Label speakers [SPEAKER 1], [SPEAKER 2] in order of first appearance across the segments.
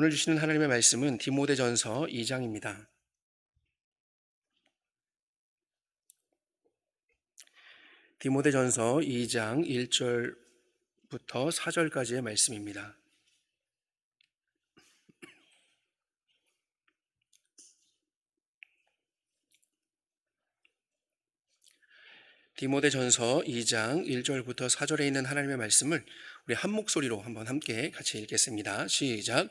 [SPEAKER 1] 오늘 주시는 하나님의 말씀은 디모데전서 2장입니다. 디모데전서 2장 1절부터 4절까지의 말씀입니다. 디모데전서 2장 1절부터 4절에 있는 하나님의 말씀을 우리 한 목소리로 한번 함께 같이 읽겠습니다. 시작.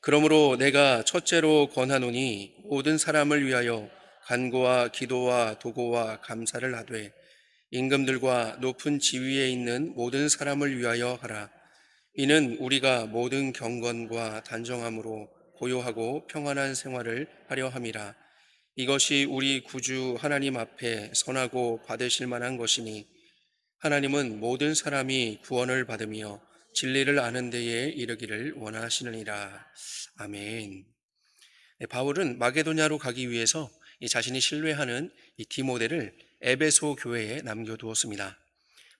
[SPEAKER 1] 그러므로 내가 첫째로 권하노니 모든 사람을 위하여 간구와 기도와 도고와 감사를 하되 임금들과 높은 지위에 있는 모든 사람을 위하여 하라. 이는 우리가 모든 경건과 단정함으로 고요하고 평안한 생활을 하려 함이라. 이것이 우리 구주 하나님 앞에 선하고 받으실 만한 것이니 하나님은 모든 사람이 구원을 받으며 진리를 아는 데에 이르기를 원하시느니라. 아멘. 바울은 마게도냐로 가기 위해서 자신이 신뢰하는 이 디모데를 에베소 교회에 남겨두었습니다.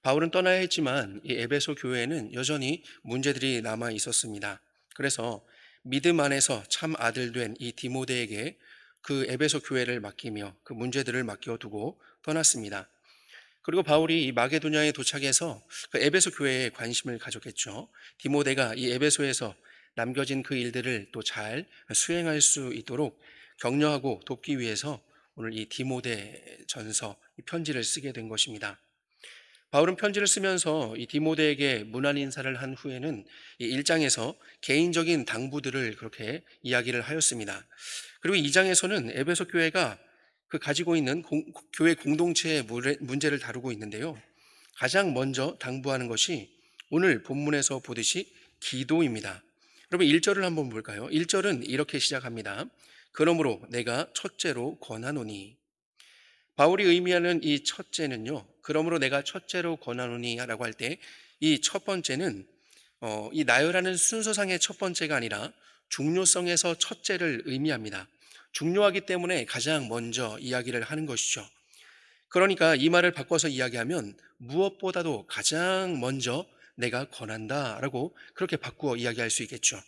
[SPEAKER 1] 바울은 떠나야 했지만 이 에베소 교회에는 여전히 문제들이 남아 있었습니다. 그래서 믿음 안에서 참 아들 된 이 디모데에게 그 에베소 교회를 맡기며 그 문제들을 맡겨두고 떠났습니다. 그리고 바울이 이 마게도냐에 도착해서 그 에베소 교회에 관심을 가졌겠죠. 디모데가 이 에베소에서 남겨진 그 일들을 또 잘 수행할 수 있도록 격려하고 돕기 위해서 오늘 이 디모데 전서 이 편지를 쓰게 된 것입니다. 바울은 편지를 쓰면서 이 디모데에게 문안 인사를 한 후에는 이 1장에서 개인적인 당부들을 그렇게 이야기를 하였습니다. 그리고 2장에서는 에베소 교회가 그 가지고 있는 교회 공동체의 문제를 다루고 있는데요. 가장 먼저 당부하는 것이 오늘 본문에서 보듯이 기도입니다. 여러분 1절을 한번 볼까요? 1절은 이렇게 시작합니다. 그러므로 내가 첫째로 권하노니. 바울이 의미하는 이 첫째는요, 그러므로 내가 첫째로 권하노니 라고 할 때 이 첫 번째는 이 나열하는 순서상의 첫 번째가 아니라 중요성에서 첫째를 의미합니다. 중요하기 때문에 가장 먼저 이야기를 하는 것이죠. 그러니까 이 말을 바꿔서 이야기하면 무엇보다도 가장 먼저 내가 권한다 라고 그렇게 바꾸어 이야기할 수 있겠죠.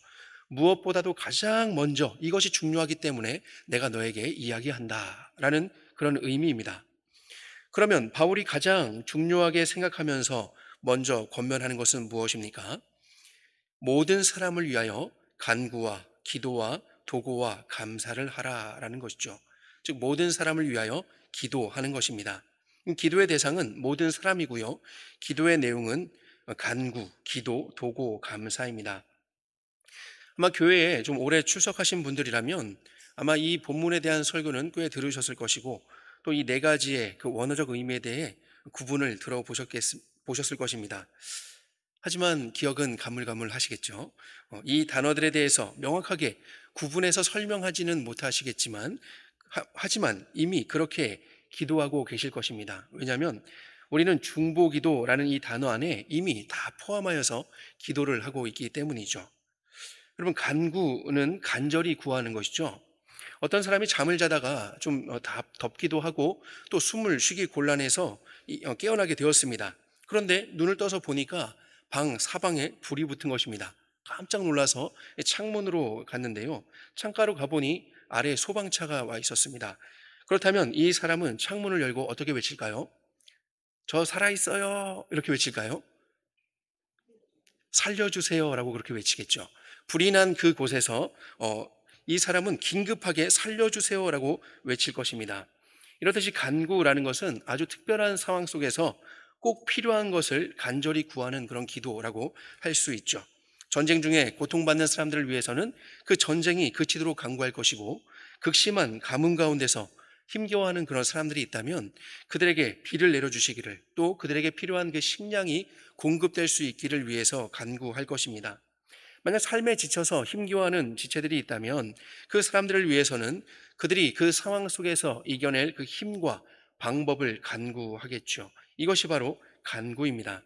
[SPEAKER 1] 무엇보다도 가장 먼저 이것이 중요하기 때문에 내가 너에게 이야기한다 라는 그런 의미입니다. 그러면 바울이 가장 중요하게 생각하면서 먼저 권면하는 것은 무엇입니까? 모든 사람을 위하여 간구와 기도와 도고와 감사를 하라라는 것이죠. 즉 모든 사람을 위하여 기도하는 것입니다. 기도의 대상은 모든 사람이고요. 기도의 내용은 간구, 기도, 도고, 감사입니다. 아마 교회에 좀 오래 출석하신 분들이라면 아마 이 본문에 대한 설교는 꽤 들으셨을 것이고 또 이 네 가지의 그 원어적 의미에 대해 구분을 보셨을 것입니다. 하지만 기억은 가물가물하시겠죠. 이 단어들에 대해서 명확하게 구분해서 설명하지는 못하시겠지만 하지만 이미 그렇게 기도하고 계실 것입니다. 왜냐하면 우리는 중보기도라는 이 단어 안에 이미 다 포함하여서 기도를 하고 있기 때문이죠. 여러분 간구는 간절히 구하는 것이죠. 어떤 사람이 잠을 자다가 좀 덥기도 하고 또 숨을 쉬기 곤란해서 깨어나게 되었습니다. 그런데 눈을 떠서 보니까 방 사방에 불이 붙은 것입니다. 깜짝 놀라서 창문으로 갔는데요. 창가로 가보니 아래에 소방차가 와 있었습니다. 그렇다면 이 사람은 창문을 열고 어떻게 외칠까요? 저 살아있어요. 이렇게 외칠까요? 살려주세요라고 그렇게 외치겠죠. 불이 난 그곳에서 이 사람은 긴급하게 살려주세요라고 외칠 것입니다. 이렇듯이 간구라는 것은 아주 특별한 상황 속에서 꼭 필요한 것을 간절히 구하는 그런 기도라고 할 수 있죠. 전쟁 중에 고통받는 사람들을 위해서는 그 전쟁이 그치도록 간구할 것이고 극심한 가뭄 가운데서 힘겨워하는 그런 사람들이 있다면 그들에게 비를 내려주시기를 또 그들에게 필요한 그 식량이 공급될 수 있기를 위해서 간구할 것입니다. 만약 삶에 지쳐서 힘겨워하는 지체들이 있다면 그 사람들을 위해서는 그들이 그 상황 속에서 이겨낼 그 힘과 방법을 간구하겠죠. 이것이 바로 간구입니다.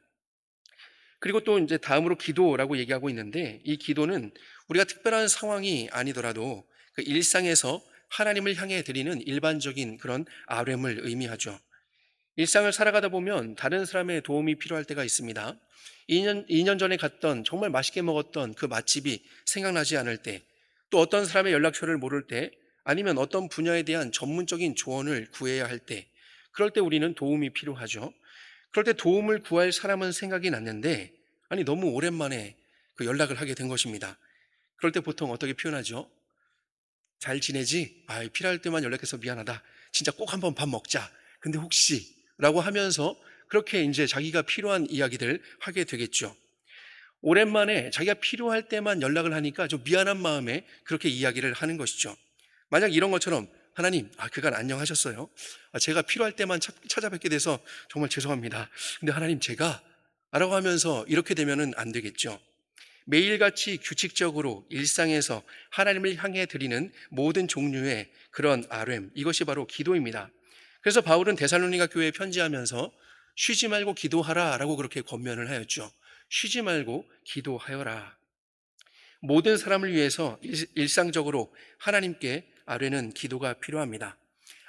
[SPEAKER 1] 그리고 또 이제 다음으로 기도라고 얘기하고 있는데 이 기도는 우리가 특별한 상황이 아니더라도 그 일상에서 하나님을 향해 드리는 일반적인 그런 아뢰음을 의미하죠. 일상을 살아가다 보면 다른 사람의 도움이 필요할 때가 있습니다. 2년 전에 갔던 정말 맛있게 먹었던 그 맛집이 생각나지 않을 때 또 어떤 사람의 연락처를 모를 때, 아니면 어떤 분야에 대한 전문적인 조언을 구해야 할 때, 그럴 때 우리는 도움이 필요하죠. 그럴 때 도움을 구할 사람은 생각이 났는데, 아니 너무 오랜만에 그 연락을 하게 된 것입니다. 그럴 때 보통 어떻게 표현하죠? 잘 지내지? 필요할 때만 연락해서 미안하다. 진짜 꼭 한번 밥 먹자. 근데 혹시 라고 하면서 그렇게 이제 자기가 필요한 이야기들 하게 되겠죠. 오랜만에 자기가 필요할 때만 연락을 하니까 좀 미안한 마음에 그렇게 이야기를 하는 것이죠. 만약 이런 것처럼 하나님, 그간 안녕하셨어요? 제가 필요할 때만 찾아뵙게 돼서 정말 죄송합니다. 근데 하나님 제가 라고 하면서 이렇게 되면은 안 되겠죠. 매일같이 규칙적으로 일상에서 하나님을 향해 드리는 모든 종류의 그런 RM, 이것이 바로 기도입니다. 그래서 바울은 데살로니가 교회에 편지하면서 쉬지 말고 기도하라 라고 그렇게 권면을 하였죠. 쉬지 말고 기도하여라. 모든 사람을 위해서 일상적으로 하나님께 아뢰는 기도가 필요합니다.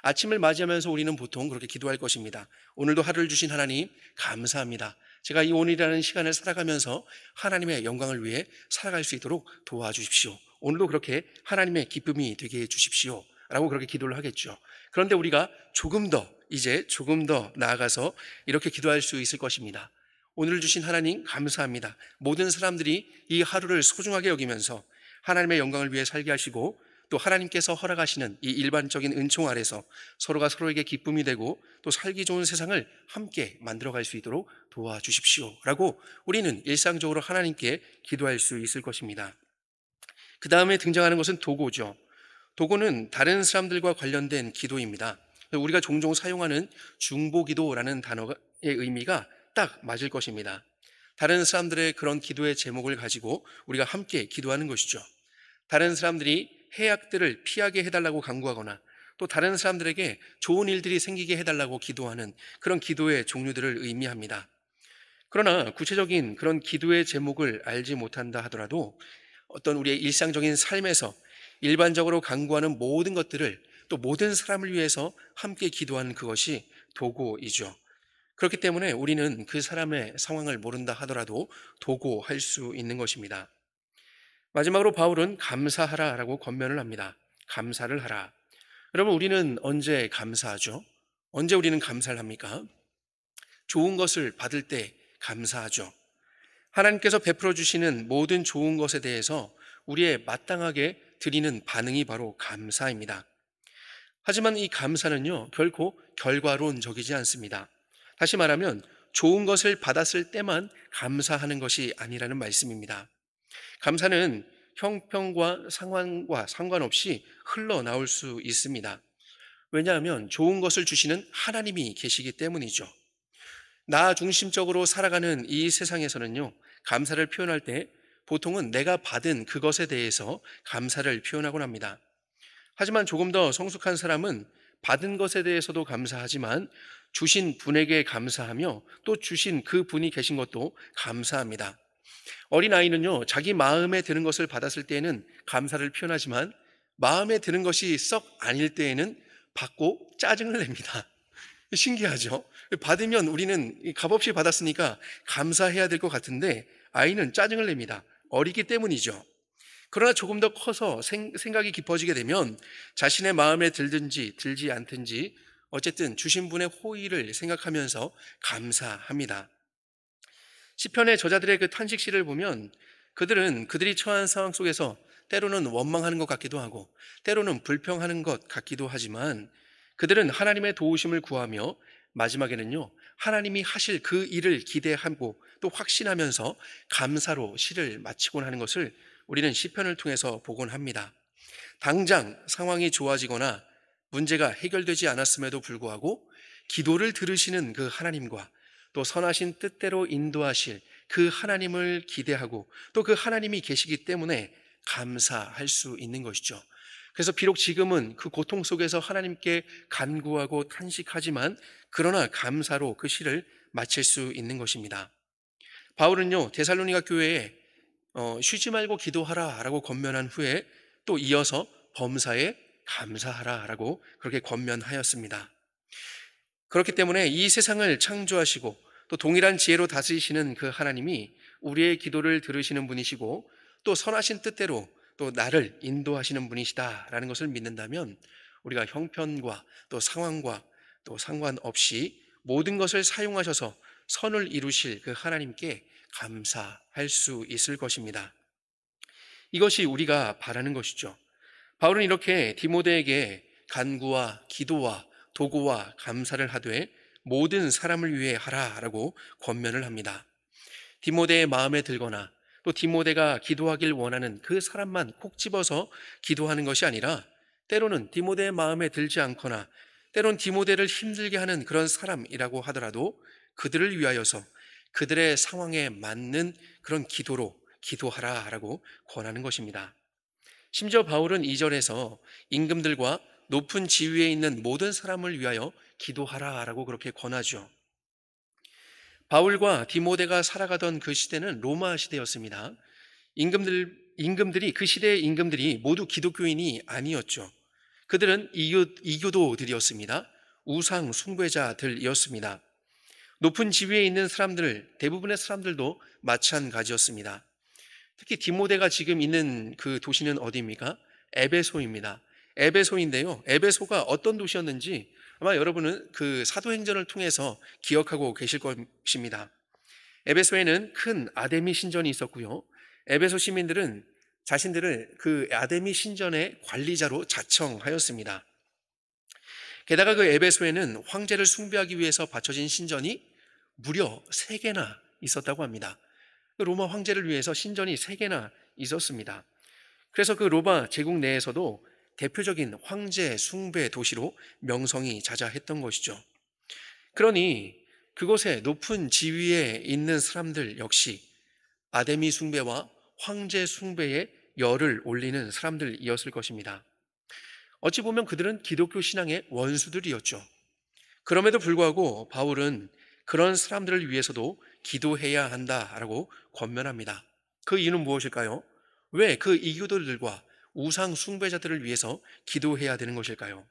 [SPEAKER 1] 아침을 맞이하면서 우리는 보통 그렇게 기도할 것입니다. 오늘도 하루를 주신 하나님 감사합니다. 제가 이 오늘이라는 시간을 살아가면서 하나님의 영광을 위해 살아갈 수 있도록 도와주십시오. 오늘도 그렇게 하나님의 기쁨이 되게 해 주십시오 라고 그렇게 기도를 하겠죠. 그런데 우리가 조금 더 나아가서 이렇게 기도할 수 있을 것입니다. 오늘 주신 하나님 감사합니다. 모든 사람들이 이 하루를 소중하게 여기면서 하나님의 영광을 위해 살게 하시고, 또 하나님께서 허락하시는 이 일반적인 은총 아래서 서로가 서로에게 기쁨이 되고 또 살기 좋은 세상을 함께 만들어갈 수 있도록 도와주십시오 라고 우리는 일상적으로 하나님께 기도할 수 있을 것입니다. 그 다음에 등장하는 것은 도고죠. 도고는 다른 사람들과 관련된 기도입니다. 우리가 종종 사용하는 중보기도라는 단어의 의미가 딱 맞을 것입니다. 다른 사람들의 그런 기도의 제목을 가지고 우리가 함께 기도하는 것이죠. 다른 사람들이 해악들을 피하게 해달라고 간구하거나, 또 다른 사람들에게 좋은 일들이 생기게 해달라고 기도하는 그런 기도의 종류들을 의미합니다. 그러나 구체적인 그런 기도의 제목을 알지 못한다 하더라도 어떤 우리의 일상적인 삶에서 일반적으로 간구하는 모든 것들을, 또 모든 사람을 위해서 함께 기도하는 그것이 도고이죠. 그렇기 때문에 우리는 그 사람의 상황을 모른다 하더라도 도고할 수 있는 것입니다. 마지막으로 바울은 감사하라라고 권면을 합니다. 감사를 하라. 여러분, 우리는 언제 감사하죠? 언제 우리는 감사를 합니까? 좋은 것을 받을 때 감사하죠. 하나님께서 베풀어 주시는 모든 좋은 것에 대해서 우리의 마땅하게 드리는 반응이 바로 감사입니다. 하지만 이 감사는요, 결코 결과론적이지 않습니다. 다시 말하면 좋은 것을 받았을 때만 감사하는 것이 아니라는 말씀입니다. 감사는 형편과 상황과 상관없이 흘러나올 수 있습니다. 왜냐하면 좋은 것을 주시는 하나님이 계시기 때문이죠. 나 중심적으로 살아가는 이 세상에서는요, 감사를 표현할 때 보통은 내가 받은 그것에 대해서 감사를 표현하곤 합니다. 하지만 조금 더 성숙한 사람은 받은 것에 대해서도 감사하지만 주신 분에게 감사하며 또 주신 그 분이 계신 것도 감사합니다. 어린아이는요, 자기 마음에 드는 것을 받았을 때에는 감사를 표현하지만 마음에 드는 것이 썩 아닐 때에는 받고 짜증을 냅니다. 신기하죠? 받으면 우리는 값없이 받았으니까 감사해야 될 것 같은데 아이는 짜증을 냅니다. 어리기 때문이죠. 그러나 조금 더 커서 생각이 깊어지게 되면 자신의 마음에 들든지 들지 않든지 어쨌든 주신 분의 호의를 생각하면서 감사합니다. 시편의 저자들의 그 탄식시를 보면 그들은 그들이 처한 상황 속에서 때로는 원망하는 것 같기도 하고 때로는 불평하는 것 같기도 하지만 그들은 하나님의 도우심을 구하며 마지막에는요, 하나님이 하실 그 일을 기대하고 또 확신하면서 감사로 시를 마치곤 하는 것을 우리는 시편을 통해서 보곤 합니다. 당장 상황이 좋아지거나 문제가 해결되지 않았음에도 불구하고 기도를 들으시는 그 하나님과 또 선하신 뜻대로 인도하실 그 하나님을 기대하고 또 그 하나님이 계시기 때문에 감사할 수 있는 것이죠. 그래서 비록 지금은 그 고통 속에서 하나님께 간구하고 탄식하지만 그러나 감사로 그 시를 마칠 수 있는 것입니다. 바울은요, 데살로니가 교회에 쉬지 말고 기도하라 라고 권면한 후에 또 이어서 범사에 감사하라 라고 그렇게 권면하였습니다. 그렇기 때문에 이 세상을 창조하시고 또 동일한 지혜로 다스리시는 그 하나님이 우리의 기도를 들으시는 분이시고 또 선하신 뜻대로 또 또 나를 인도하시는 분이시다라는 것을 믿는다면 우리가 형편과 또 상황과 또 상관없이 모든 것을 사용하셔서 선을 이루실 그 하나님께 감사할 수 있을 것입니다. 이것이 우리가 바라는 것이죠. 바울은 이렇게 디모데에게 간구와 기도와 도구와 감사를 하되 모든 사람을 위해 하라라고 권면을 합니다. 디모데의 마음에 들거나 또 디모데가 기도하길 원하는 그 사람만 콕 집어서 기도하는 것이 아니라 때로는 디모데의 마음에 들지 않거나 때론 디모데를 힘들게 하는 그런 사람이라고 하더라도 그들을 위하여서 그들의 상황에 맞는 그런 기도로 기도하라라고 권하는 것입니다. 심지어 바울은 2절에서 임금들과 높은 지위에 있는 모든 사람을 위하여 기도하라라고 그렇게 권하죠. 바울과 디모데가 살아가던 그 시대는 로마 시대였습니다. 임금들이 그 시대의 임금들이 모두 기독교인이 아니었죠. 그들은 이교도들이었습니다. 우상 숭배자들이었습니다. 높은 지위에 있는 사람들, 대부분의 사람들도 마찬가지였습니다. 특히 디모데가 지금 있는 그 도시는 어디입니까? 에베소입니다. 에베소인데요. 에베소가 어떤 도시였는지 아마 여러분은 그 사도행전을 통해서 기억하고 계실 것입니다. 에베소에는 큰 아데미 신전이 있었고요. 에베소 시민들은 자신들을 그 아데미 신전의 관리자로 자청하였습니다. 게다가 그 에베소에는 황제를 숭배하기 위해서 바쳐진 신전이 무려 3개나 있었다고 합니다. 로마 황제를 위해서 신전이 3개나 있었습니다. 그래서 그 로마 제국 내에서도 대표적인 황제 숭배 도시로 명성이 자자했던 것이죠. 그러니 그곳에 높은 지위에 있는 사람들 역시 아데미 숭배와 황제 숭배에 열을 올리는 사람들이었을 것입니다. 어찌 보면 그들은 기독교 신앙의 원수들이었죠. 그럼에도 불구하고 바울은 그런 사람들을 위해서도 기도해야 한다라고 권면합니다. 그 이유는 무엇일까요? 왜 그 이교도들과 우상 숭배자들을 위해서 기도해야 되는 것일까요?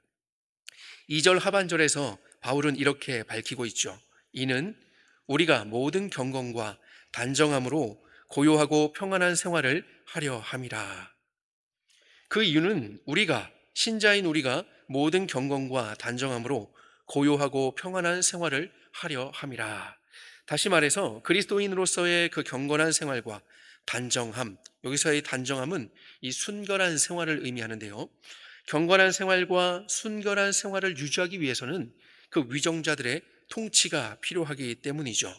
[SPEAKER 1] 2절 하반절에서 바울은 이렇게 밝히고 있죠. 이는 우리가 모든 경건과 단정함으로 고요하고 평안한 생활을 하려 함이라. 그 이유는 신자인 우리가 모든 경건과 단정함으로 고요하고 평안한 생활을 하려 함이라. 다시 말해서 그리스도인으로서의 그 경건한 생활과 단정함, 여기서의 단정함은 이 순결한 생활을 의미하는데요. 경건한 생활과 순결한 생활을 유지하기 위해서는 그 위정자들의 통치가 필요하기 때문이죠.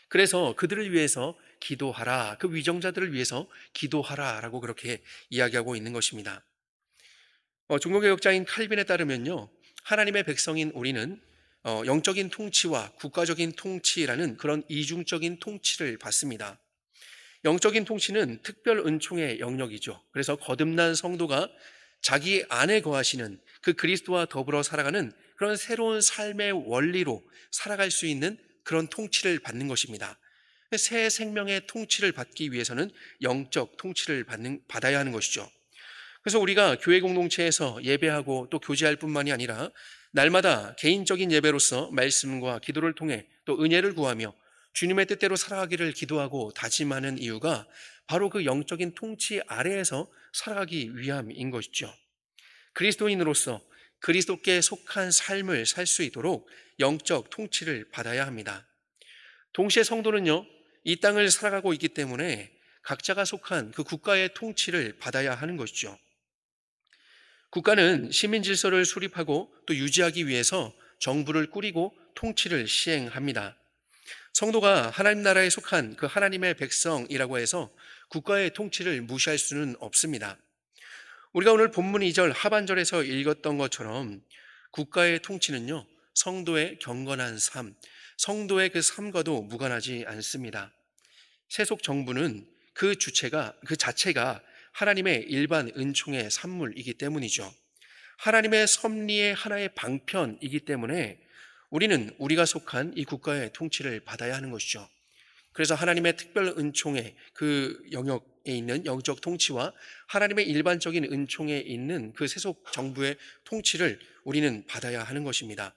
[SPEAKER 1] 그래서 그들을 위해서 기도하라, 그 위정자들을 위해서 기도하라라고 그렇게 이야기하고 있는 것입니다. 종교개혁자인 칼빈에 따르면요, 하나님의 백성인 우리는 영적인 통치와 국가적인 통치라는 그런 이중적인 통치를 받습니다. 영적인 통치는 특별 은총의 영역이죠. 그래서 거듭난 성도가 자기 안에 거하시는 그 그리스도와 더불어 살아가는 그런 새로운 삶의 원리로 살아갈 수 있는 그런 통치를 받는 것입니다. 새 생명의 통치를 받기 위해서는 영적 통치를 받아야 하는 것이죠. 그래서 우리가 교회 공동체에서 예배하고 또 교제할 뿐만이 아니라 날마다 개인적인 예배로서 말씀과 기도를 통해 또 은혜를 구하며 주님의 뜻대로 살아가기를 기도하고 다짐하는 이유가 바로 그 영적인 통치 아래에서 살아가기 위함인 것이죠. 그리스도인으로서 그리스도께 속한 삶을 살 수 있도록 영적 통치를 받아야 합니다. 동시에 성도는요, 이 땅을 살아가고 있기 때문에 각자가 속한 그 국가의 통치를 받아야 하는 것이죠. 국가는 시민 질서를 수립하고 또 유지하기 위해서 정부를 꾸리고 통치를 시행합니다. 성도가 하나님 나라에 속한 그 하나님의 백성이라고 해서 국가의 통치를 무시할 수는 없습니다. 우리가 오늘 본문 2절 하반절에서 읽었던 것처럼 국가의 통치는요, 성도의 경건한 삶, 성도의 그 삶과도 무관하지 않습니다. 세속 정부는 그 자체가 하나님의 일반 은총의 산물이기 때문이죠. 하나님의 섭리의 하나의 방편이기 때문에 우리는 우리가 속한 이 국가의 통치를 받아야 하는 것이죠. 그래서 하나님의 특별 은총의 그 영역에 있는 영적 통치와 하나님의 일반적인 은총에 있는 그 세속 정부의 통치를 우리는 받아야 하는 것입니다.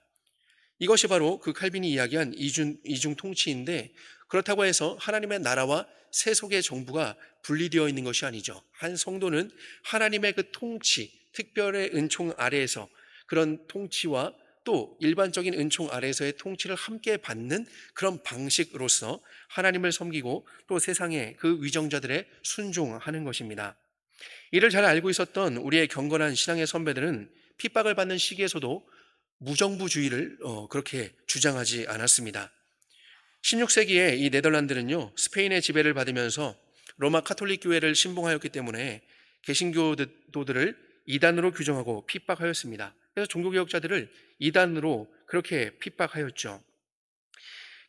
[SPEAKER 1] 이것이 바로 그 칼빈이 이야기한 이중 통치인데, 그렇다고 해서 하나님의 나라와 세속의 정부가 분리되어 있는 것이 아니죠. 한 성도는 하나님의 그 통치, 특별의 은총 아래에서 그런 통치와 또 일반적인 은총 아래에서의 통치를 함께 받는 그런 방식으로서 하나님을 섬기고 또 세상의 그 위정자들의 순종하는 것입니다. 이를 잘 알고 있었던 우리의 경건한 신앙의 선배들은 핍박을 받는 시기에서도 무정부주의를 그렇게 주장하지 않았습니다. 16세기에 이 네덜란드는요, 스페인의 지배를 받으면서 로마 카톨릭 교회를 신봉하였기 때문에 개신교도들을 이단으로 규정하고 핍박하였습니다. 그래서 종교개혁자들을 이단으로 그렇게 핍박하였죠.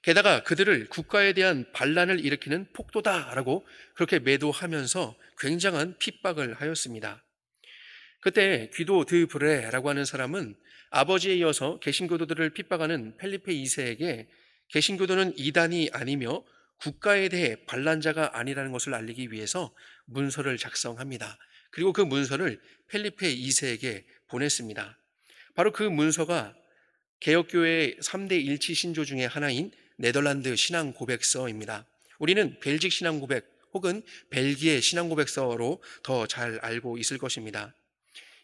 [SPEAKER 1] 게다가 그들을 국가에 대한 반란을 일으키는 폭도다라고 그렇게 매도하면서 굉장한 핍박을 하였습니다. 그때 귀도 드 브레라고 하는 사람은 아버지에 이어서 개신교도들을 핍박하는 펠리페 2세에게 개신교도는 이단이 아니며 국가에 대해 반란자가 아니라는 것을 알리기 위해서 문서를 작성합니다. 그리고 그 문서를 펠리페 2세에게 보냈습니다. 바로 그 문서가 개혁교회의 3대 일치 신조 중에 하나인 네덜란드 신앙 고백서입니다. 우리는 벨직 신앙 고백 혹은 벨기에 신앙 고백서로 더 잘 알고 있을 것입니다.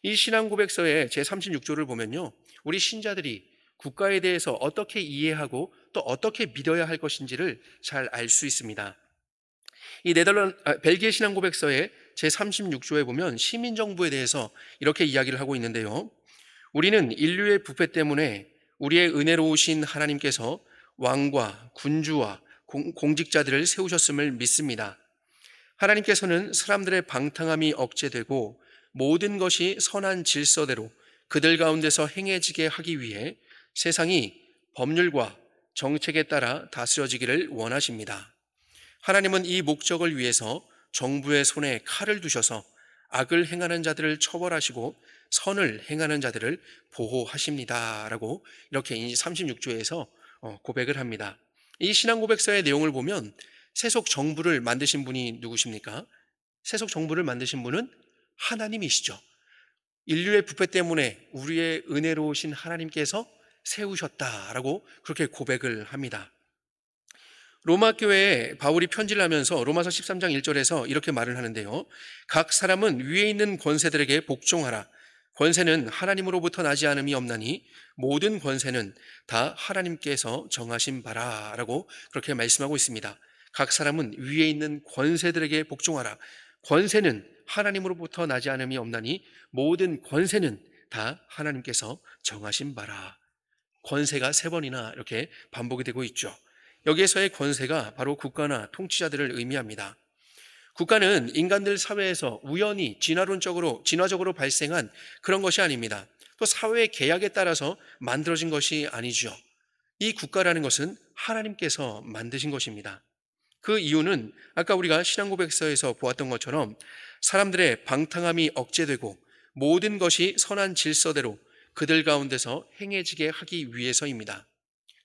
[SPEAKER 1] 이 신앙 고백서의 제36조를 보면요, 우리 신자들이 국가에 대해서 어떻게 이해하고 또 어떻게 믿어야 할 것인지를 잘 알 수 있습니다. 이 벨기에 신앙 고백서의 제36조에 보면 시민정부에 대해서 이렇게 이야기를 하고 있는데요. 우리는 인류의 부패 때문에 우리의 은혜로우신 하나님께서 왕과 군주와 공직자들을 세우셨음을 믿습니다. 하나님께서는 사람들의 방탕함이 억제되고 모든 것이 선한 질서대로 그들 가운데서 행해지게 하기 위해 세상이 법률과 정책에 따라 다스려지기를 원하십니다. 하나님은 이 목적을 위해서 정부의 손에 칼을 두셔서 악을 행하는 자들을 처벌하시고 선을 행하는 자들을 보호하십니다. 라고 이렇게 36조에서 고백을 합니다. 이 신앙 고백서의 내용을 보면 세속 정부를 만드신 분이 누구십니까? 세속 정부를 만드신 분은 하나님이시죠. 인류의 부패 때문에 우리의 은혜로우신 하나님께서 세우셨다라고 그렇게 고백을 합니다. 로마 교회에 바울이 편지를 하면서 로마서 13장 1절에서 이렇게 말을 하는데요. 각 사람은 위에 있는 권세들에게 복종하라. 권세는 하나님으로부터 나지 않음이 없나니 모든 권세는 다 하나님께서 정하신 바라라고 그렇게 말씀하고 있습니다. 각 사람은 위에 있는 권세들에게 복종하라. 권세는 하나님으로부터 나지 않음이 없나니 모든 권세는 다 하나님께서 정하신 바라. 권세가 3번이나 이렇게 반복이 되고 있죠. 여기에서의 권세가 바로 국가나 통치자들을 의미합니다. 국가는 인간들 사회에서 우연히 진화적으로 발생한 그런 것이 아닙니다. 또 사회의 계약에 따라서 만들어진 것이 아니죠. 이 국가라는 것은 하나님께서 만드신 것입니다. 그 이유는 아까 우리가 신앙고백서에서 보았던 것처럼 사람들의 방탕함이 억제되고 모든 것이 선한 질서대로 그들 가운데서 행해지게 하기 위해서입니다.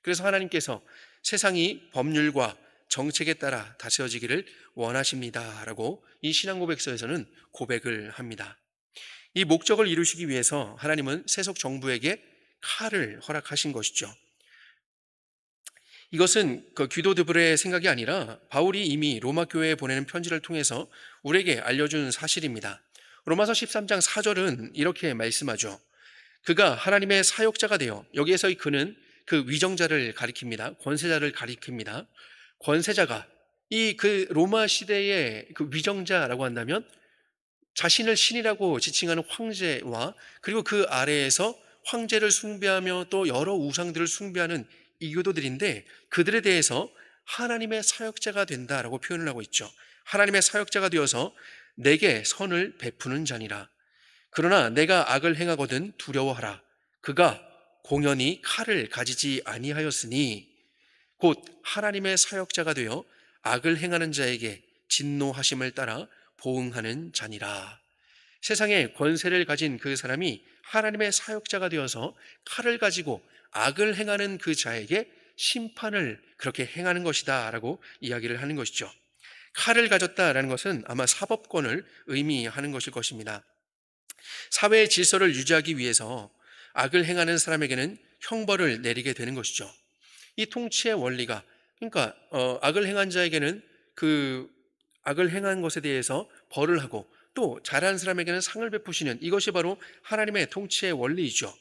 [SPEAKER 1] 그래서 하나님께서 세상이 법률과 정책에 따라 다스려지기를 원하십니다라고 이 신앙고백서에서는 고백을 합니다. 이 목적을 이루시기 위해서 하나님은 세속 정부에게 칼을 허락하신 것이죠. 이것은 그 귀도 드브레의 생각이 아니라 바울이 이미 로마 교회에 보내는 편지를 통해서 우리에게 알려준 사실입니다. 로마서 13장 4절은 이렇게 말씀하죠. 그가 하나님의 사역자가 되어, 여기에서의 그는 그 위정자를 가리킵니다. 권세자를 가리킵니다. 권세자가 이 그 로마 시대의 그 위정자라고 한다면 자신을 신이라고 지칭하는 황제와 그리고 그 아래에서 황제를 숭배하며 또 여러 우상들을 숭배하는 이교도들인데, 그들에 대해서 하나님의 사역자가 된다라고 표현을 하고 있죠. 하나님의 사역자가 되어서 내게 선을 베푸는 자니라. 그러나 내가 악을 행하거든 두려워하라. 그가 공연히 칼을 가지지 아니하였으니, 곧 하나님의 사역자가 되어 악을 행하는 자에게 진노하심을 따라 보응하는 자니라. 세상에 권세를 가진 그 사람이 하나님의 사역자가 되어서 칼을 가지고 악을 행하는 그 자에게 심판을 그렇게 행하는 것이다 라고 이야기를 하는 것이죠. 칼을 가졌다라는 것은 아마 사법권을 의미하는 것일 것입니다. 사회의 질서를 유지하기 위해서 악을 행하는 사람에게는 형벌을 내리게 되는 것이죠. 이 통치의 원리가, 그러니까 악을 행한 자에게는 그 악을 행한 것에 대해서 벌을 하고 또 잘한 사람에게는 상을 베푸시는, 이것이 바로 하나님의 통치의 원리이죠.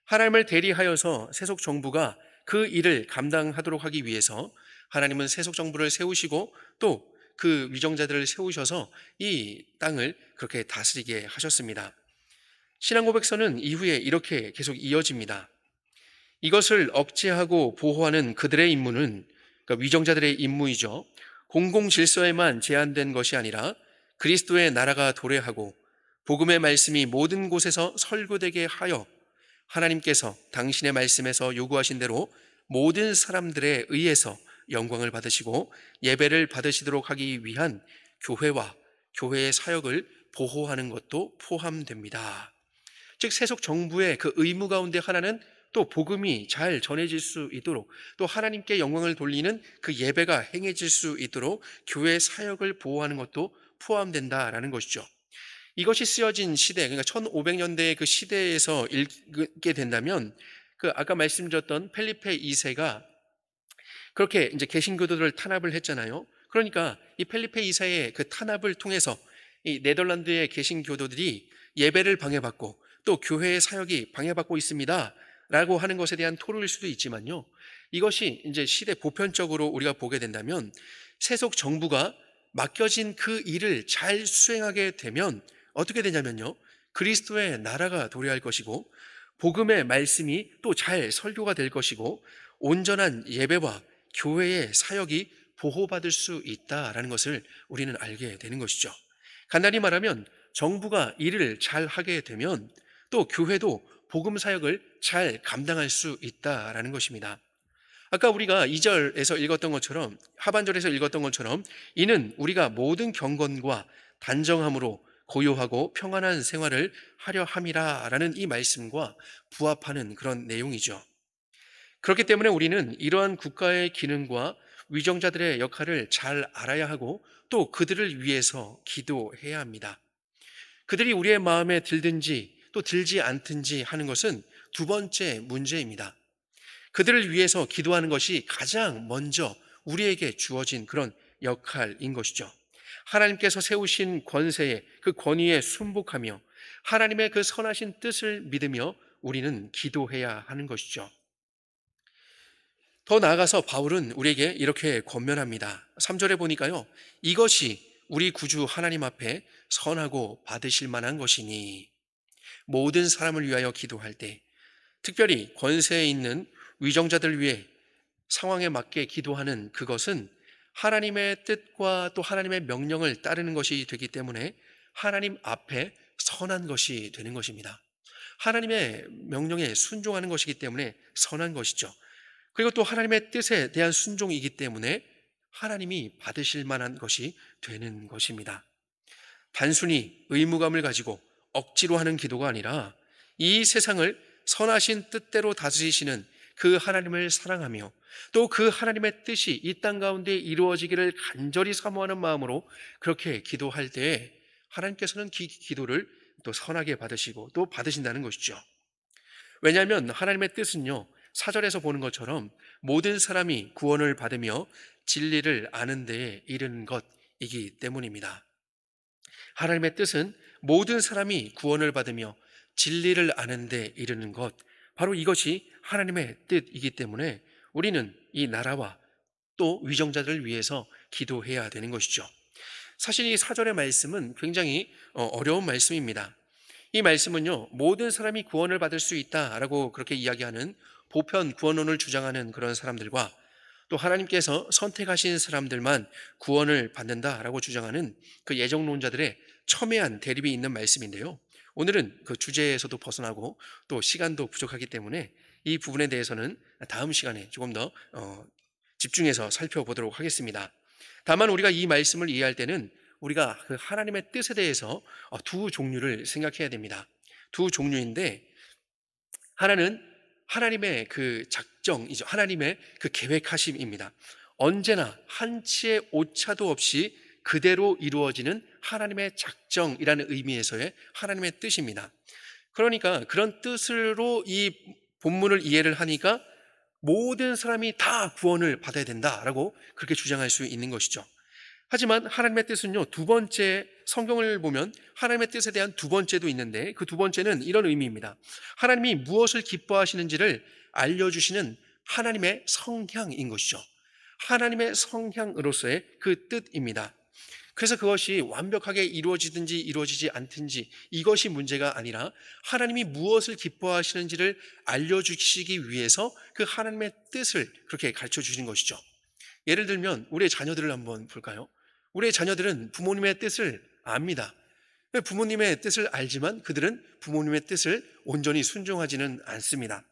[SPEAKER 1] 하나님을 대리하여서 세속 정부가 그 일을 감당하도록 하기 위해서 하나님은 세속 정부를 세우시고 또 그 위정자들을 세우셔서 이 땅을 그렇게 다스리게 하셨습니다. 신앙 고백서는 이후에 이렇게 계속 이어집니다. 이것을 억제하고 보호하는 그들의 임무는, 그러니까 위정자들의 임무이죠, 공공 질서에만 제한된 것이 아니라 그리스도의 나라가 도래하고 복음의 말씀이 모든 곳에서 설교되게 하여 하나님께서 당신의 말씀에서 요구하신 대로 모든 사람들에 의해서 영광을 받으시고 예배를 받으시도록 하기 위한 교회와 교회의 사역을 보호하는 것도 포함됩니다. 즉 세속 정부의 그 의무 가운데 하나는 또 복음이 잘 전해질 수 있도록, 또 하나님께 영광을 돌리는 그 예배가 행해질 수 있도록 교회 사역을 보호하는 것도 포함된다라는 것이죠. 이것이 쓰여진 시대, 그러니까 1500년대의 그 시대에서 읽게 된다면 그 아까 말씀드렸던 펠리페 2세가 그렇게 이제 개신교도들을 탄압을 했잖아요. 그러니까 이 펠리페 2세의 그 탄압을 통해서 이 네덜란드의 개신교도들이 예배를 방해받고 또 교회의 사역이 방해받고 있습니다 라고 하는 것에 대한 토로일 수도 있지만요, 이것이 이제 시대 보편적으로 우리가 보게 된다면 세속 정부가 맡겨진 그 일을 잘 수행하게 되면 어떻게 되냐면요, 그리스도의 나라가 도래할 것이고 복음의 말씀이 또 잘 설교가 될 것이고 온전한 예배와 교회의 사역이 보호받을 수 있다라는 것을 우리는 알게 되는 것이죠. 간단히 말하면 정부가 일을 잘 하게 되면 또 교회도 복음 사역을 잘 감당할 수 있다라는 것입니다. 아까 우리가 2절에서 읽었던 것처럼, 하반절에서 읽었던 것처럼 이는 우리가 모든 경건과 단정함으로 고요하고 평안한 생활을 하려 함이라 라는 이 말씀과 부합하는 그런 내용이죠. 그렇기 때문에 우리는 이러한 국가의 기능과 위정자들의 역할을 잘 알아야 하고 또 그들을 위해서 기도해야 합니다. 그들이 우리의 마음에 들든지 또 들지 않든지 하는 것은 두 번째 문제입니다. 그들을 위해서 기도하는 것이 가장 먼저 우리에게 주어진 그런 역할인 것이죠. 하나님께서 세우신 권세에, 그 권위에 순복하며 하나님의 그 선하신 뜻을 믿으며 우리는 기도해야 하는 것이죠. 더 나아가서 바울은 우리에게 이렇게 권면합니다. 3절에 보니까요, 이것이 우리 구주 하나님 앞에 선하고 받으실 만한 것이니, 모든 사람을 위하여 기도할 때 특별히 권세에 있는 위정자들 위해 상황에 맞게 기도하는 그것은 하나님의 뜻과 또 하나님의 명령을 따르는 것이 되기 때문에 하나님 앞에 선한 것이 되는 것입니다. 하나님의 명령에 순종하는 것이기 때문에 선한 것이죠. 그리고 또 하나님의 뜻에 대한 순종이기 때문에 하나님이 받으실 만한 것이 되는 것입니다. 단순히 의무감을 가지고 억지로 하는 기도가 아니라 이 세상을 선하신 뜻대로 다스리시는 그 하나님을 사랑하며 또 그 하나님의 뜻이 이 땅 가운데 이루어지기를 간절히 사모하는 마음으로 그렇게 기도할 때 하나님께서는 기도를 또 선하게 받으시고 또 받으신다는 것이죠. 왜냐하면 하나님의 뜻은요, 4절에서 보는 것처럼 모든 사람이 구원을 받으며 진리를 아는 데에 이르는 것이기 때문입니다. 하나님의 뜻은 모든 사람이 구원을 받으며 진리를 아는 데 이르는 것, 바로 이것이 하나님의 뜻이기 때문에 우리는 이 나라와 또 위정자들을 위해서 기도해야 되는 것이죠. 사실 이 4절의 말씀은 굉장히 어려운 말씀입니다. 이 말씀은요, 모든 사람이 구원을 받을 수 있다라고 그렇게 이야기하는 보편 구원론을 주장하는 그런 사람들과 또 하나님께서 선택하신 사람들만 구원을 받는다라고 주장하는 그 예정론자들의 첨예한 대립이 있는 말씀인데요, 오늘은 그 주제에서도 벗어나고 또 시간도 부족하기 때문에 이 부분에 대해서는 다음 시간에 조금 더 집중해서 살펴보도록 하겠습니다. 다만 우리가 이 말씀을 이해할 때는 우리가 그 하나님의 뜻에 대해서 두 종류를 생각해야 됩니다. 두 종류인데, 하나는 하나님의 그 작정이죠. 하나님의 그 계획하심입니다. 언제나 한치의 오차도 없이 그대로 이루어지는 하나님의 작정이라는 의미에서의 하나님의 뜻입니다. 그러니까 그런 뜻으로 이 본문을 이해를 하니까 모든 사람이 다 구원을 받아야 된다라고 그렇게 주장할 수 있는 것이죠. 하지만 하나님의 뜻은요, 두 번째, 성경을 보면 하나님의 뜻에 대한 두 번째도 있는데, 그 두 번째는 이런 의미입니다. 하나님이 무엇을 기뻐하시는지를 알려주시는 하나님의 성향인 것이죠. 하나님의 성향으로서의 그 뜻입니다. 그래서 그것이 완벽하게 이루어지든지 이루어지지 않든지 이것이 문제가 아니라 하나님이 무엇을 기뻐하시는지를 알려주시기 위해서 그 하나님의 뜻을 그렇게 가르쳐 주시는 것이죠. 예를 들면 우리의 자녀들을 한번 볼까요? 우리의 자녀들은 부모님의 뜻을 압니다. 부모님의 뜻을 알지만 그들은 부모님의 뜻을 온전히 순종하지는 않습니다.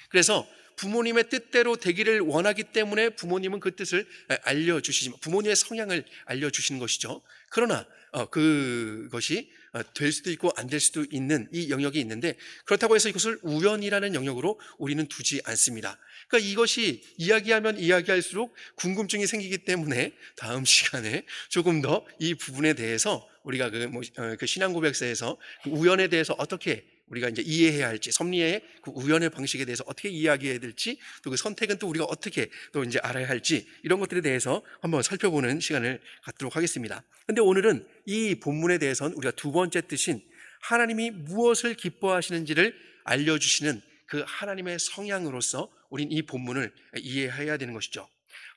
[SPEAKER 1] 그래서 부모님의 뜻대로 되기를 원하기 때문에 부모님은 그 뜻을 알려주시지만, 부모님의 성향을 알려주시는 것이죠. 그러나 그것이 될 수도 있고 안 될 수도 있는 이 영역이 있는데, 그렇다고 해서 이것을 우연이라는 영역으로 우리는 두지 않습니다. 그러니까 이것이 이야기하면 이야기할수록 궁금증이 생기기 때문에 다음 시간에 조금 더 이 부분에 대해서 우리가 그 신앙 고백서에서 그 우연에 대해서 어떻게 우리가 이제 이해해야 할지, 섭리의 그 우연의 방식에 대해서 어떻게 이야기해야 될지, 또 그 선택은 또 우리가 어떻게 또 이제 알아야 할지, 이런 것들에 대해서 한번 살펴보는 시간을 갖도록 하겠습니다. 근데 오늘은 이 본문에 대해서는 우리가 두 번째 뜻인 하나님이 무엇을 기뻐하시는지를 알려주시는 그 하나님의 성향으로서 우린 이 본문을 이해해야 되는 것이죠.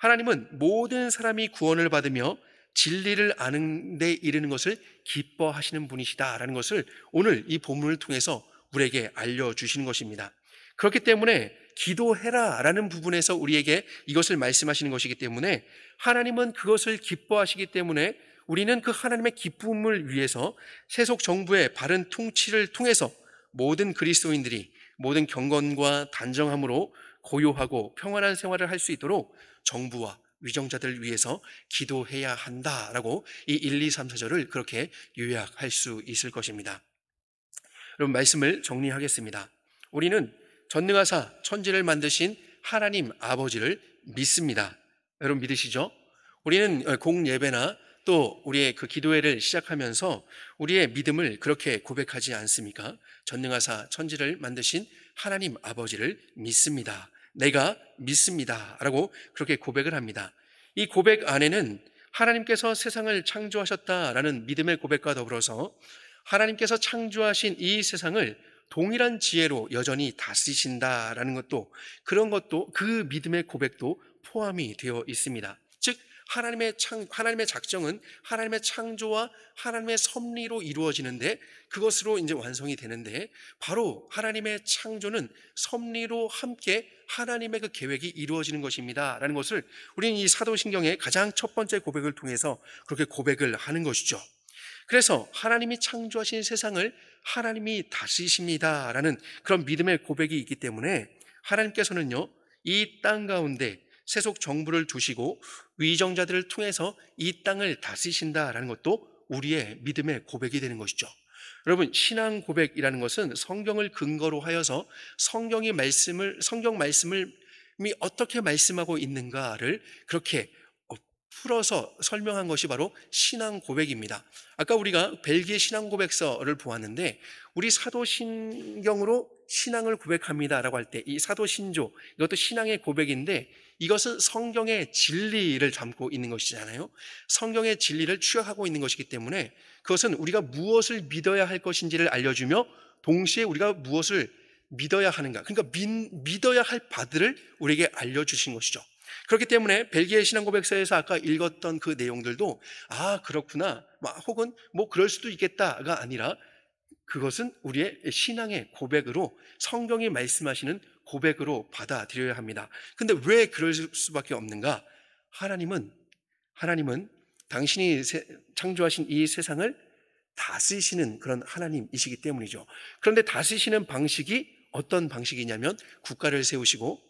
[SPEAKER 1] 하나님은 모든 사람이 구원을 받으며 진리를 아는 데 이르는 것을 기뻐하시는 분이시다라는 것을 오늘 이 본문을 통해서 우리에게 알려주시는 것입니다. 그렇기 때문에 기도해라라는 부분에서 우리에게 이것을 말씀하시는 것이기 때문에, 하나님은 그것을 기뻐하시기 때문에 우리는 그 하나님의 기쁨을 위해서 세속 정부의 바른 통치를 통해서 모든 그리스도인들이 모든 경건과 단정함으로 고요하고 평안한 생활을 할 수 있도록 정부와 위정자들을 위해서 기도해야 한다라고 이 1, 2, 3, 4절을 그렇게 요약할 수 있을 것입니다. 여러분, 말씀을 정리하겠습니다. 우리는 전능하사 천지를 만드신 하나님 아버지를 믿습니다. 여러분 믿으시죠? 우리는 공예배나 또 우리의 그 기도회를 시작하면서 우리의 믿음을 그렇게 고백하지 않습니까? 전능하사 천지를 만드신 하나님 아버지를 믿습니다. 내가 믿습니다 라고 그렇게 고백을 합니다. 이 고백 안에는 하나님께서 세상을 창조하셨다라는 믿음의 고백과 더불어서 하나님께서 창조하신 이 세상을 동일한 지혜로 여전히 다스리신다라는 것도, 그런 것도, 그 믿음의 고백도 포함이 되어 있습니다. 즉 하나님의 작정은 하나님의 창조와 하나님의 섭리로 이루어지는데, 그것으로 이제 완성이 되는데, 바로 하나님의 창조는 섭리로 함께 하나님의 그 계획이 이루어지는 것입니다 라는 것을 우리는 이 사도신경의 가장 첫 번째 고백을 통해서 그렇게 고백을 하는 것이죠. 그래서 하나님이 창조하신 세상을 하나님이 다스리십니다 라는 그런 믿음의 고백이 있기 때문에, 하나님께서는요 이 땅 가운데 세속 정부를 두시고 위정자들을 통해서 이 땅을 다스리신다라는 것도 우리의 믿음의 고백이 되는 것이죠. 여러분, 신앙 고백이라는 것은 성경을 근거로 하여서 성경 말씀을 어떻게 말씀하고 있는가를 그렇게 풀어서 설명한 것이 바로 신앙 고백입니다. 아까 우리가 벨기에 신앙 고백서를 보았는데, 우리 사도신경으로 신앙을 고백합니다라고 할 때 이 사도신조, 이것도 신앙의 고백인데, 이것은 성경의 진리를 담고 있는 것이잖아요. 성경의 진리를 추격하고 있는 것이기 때문에 그것은 우리가 무엇을 믿어야 할 것인지를 알려주며, 동시에 우리가 무엇을 믿어야 하는가, 그러니까 믿어야 할 바들을 우리에게 알려주신 것이죠. 그렇기 때문에 벨기에 신앙 고백서에서 아까 읽었던 그 내용들도 그렇구나, 혹은 그럴 수도 있겠다가 아니라, 그것은 우리의 신앙의 고백으로, 성경이 말씀하시는 고백으로 받아들여야 합니다. 근데 왜 그럴 수밖에 없는가? 하나님은 당신이 창조하신 이 세상을 다스리시는 그런 하나님이시기 때문이죠. 그런데 다스리시는 방식이 어떤 방식이냐면, 국가를 세우시고,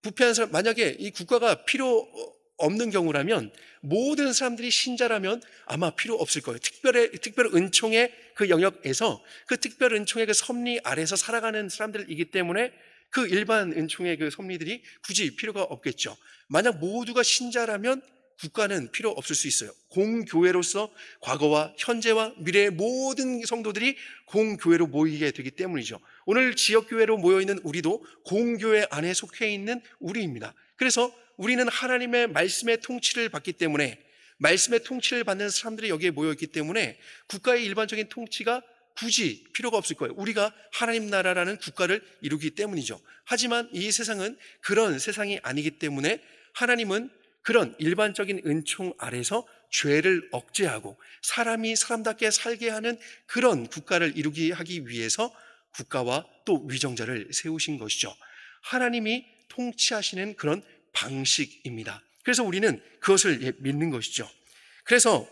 [SPEAKER 1] 부패한 사람, 만약에 이 국가가 필요 없는 경우라면, 모든 사람들이 신자라면 아마 필요 없을 거예요. 특별 은총의 그 영역에서, 그 특별 은총의 그 섭리 아래서 살아가는 사람들이기 때문에 그 일반 은총의 그 섭리들이 굳이 필요가 없겠죠. 만약 모두가 신자라면 국가는 필요 없을 수 있어요. 공교회로서 과거와 현재와 미래의 모든 성도들이 공교회로 모이게 되기 때문이죠. 오늘 지역교회로 모여있는 우리도 공교회 안에 속해 있는 우리입니다. 그래서 우리는 하나님의 말씀의 통치를 받기 때문에, 말씀의 통치를 받는 사람들이 여기에 모여있기 때문에 국가의 일반적인 통치가 굳이 필요가 없을 거예요. 우리가 하나님 나라라는 국가를 이루기 때문이죠. 하지만 이 세상은 그런 세상이 아니기 때문에 하나님은 그런 일반적인 은총 아래서 죄를 억제하고 사람이 사람답게 살게 하는 그런 국가를 이루기 하기 위해서 국가와 또 위정자를 세우신 것이죠. 하나님이 통치하시는 그런 방식입니다. 그래서 우리는 그것을 믿는 것이죠. 그래서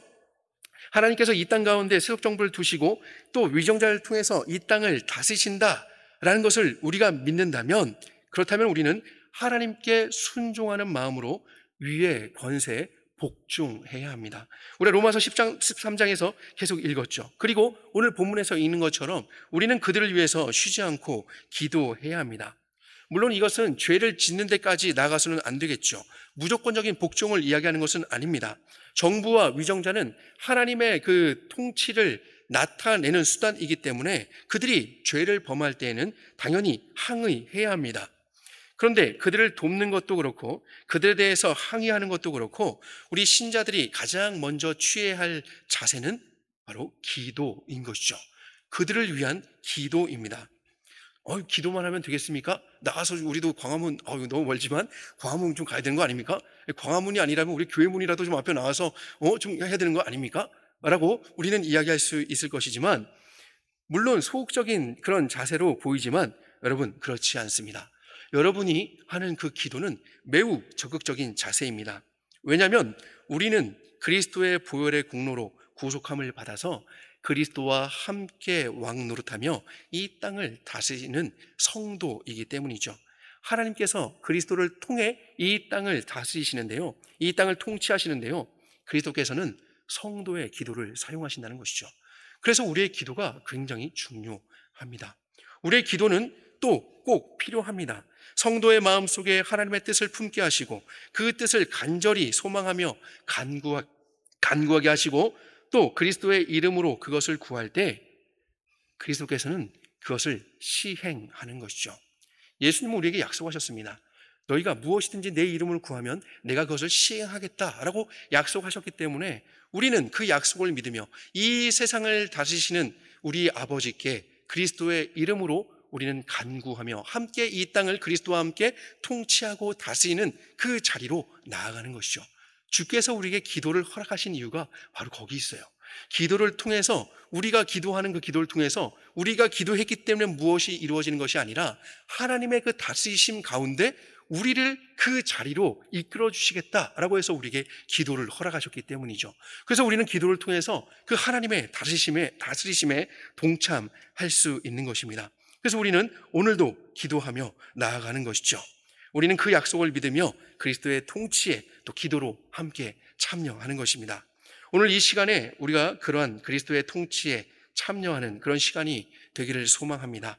[SPEAKER 1] 하나님께서 이 땅 가운데 세속 정부를 두시고 또 위정자를 통해서 이 땅을 다스리신다라는 것을 우리가 믿는다면, 그렇다면 우리는 하나님께 순종하는 마음으로 위의 권세에 복종해야 합니다. 우리가 로마서 10장, 13장에서 계속 읽었죠. 그리고 오늘 본문에서 읽는 것처럼 우리는 그들을 위해서 쉬지 않고 기도해야 합니다. 물론 이것은 죄를 짓는 데까지 나가서는 안 되겠죠. 무조건적인 복종을 이야기하는 것은 아닙니다. 정부와 위정자는 하나님의 그 통치를 나타내는 수단이기 때문에 그들이 죄를 범할 때에는 당연히 항의해야 합니다. 그런데 그들을 돕는 것도 그렇고 그들에 대해서 항의하는 것도 그렇고 우리 신자들이 가장 먼저 취해야 할 자세는 바로 기도인 것이죠. 그들을 위한 기도입니다. 기도만 하면 되겠습니까? 나가서 우리도 광화문, 너무 멀지만 광화문 좀 가야 되는 거 아닙니까? 광화문이 아니라면 우리 교회 문이라도 좀 앞에 나와서 좀 해야 되는 거 아닙니까? 라고 우리는 이야기할 수 있을 것이지만, 물론 소극적인 그런 자세로 보이지만 여러분, 그렇지 않습니다. 여러분이 하는 그 기도는 매우 적극적인 자세입니다. 왜냐하면 우리는 그리스도의 보혈의 공로로 구속함을 받아서 그리스도와 함께 왕 노릇하며 이 땅을 다스리는 성도이기 때문이죠. 하나님께서 그리스도를 통해 이 땅을 다스리시는데요, 이 땅을 통치하시는데요, 그리스도께서는 성도의 기도를 사용하신다는 것이죠. 그래서 우리의 기도가 굉장히 중요합니다. 우리의 기도는 또 꼭 필요합니다. 성도의 마음속에 하나님의 뜻을 품게 하시고 그 뜻을 간절히 소망하며 간구하게 하시고 또 그리스도의 이름으로 그것을 구할 때 그리스도께서는 그것을 시행하는 것이죠. 예수님은 우리에게 약속하셨습니다. 너희가 무엇이든지 내 이름을 구하면 내가 그것을 시행하겠다라고 약속하셨기 때문에 우리는 그 약속을 믿으며 이 세상을 다스리시는 우리 아버지께 그리스도의 이름으로 우리는 간구하며 함께 이 땅을 그리스도와 함께 통치하고 다스리는 그 자리로 나아가는 것이죠. 주께서 우리에게 기도를 허락하신 이유가 바로 거기 있어요. 기도를 통해서, 우리가 기도하는 그 기도를 통해서 우리가 기도했기 때문에 무엇이 이루어지는 것이 아니라 하나님의 그 다스리심 가운데 우리를 그 자리로 이끌어 주시겠다라고 해서 우리에게 기도를 허락하셨기 때문이죠. 그래서 우리는 기도를 통해서 그 하나님의 다스리심에 동참할 수 있는 것입니다. 그래서 우리는 오늘도 기도하며 나아가는 것이죠. 우리는 그 약속을 믿으며 그리스도의 통치에 또 기도로 함께 참여하는 것입니다. 오늘 이 시간에 우리가 그러한 그리스도의 통치에 참여하는 그런 시간이 되기를 소망합니다.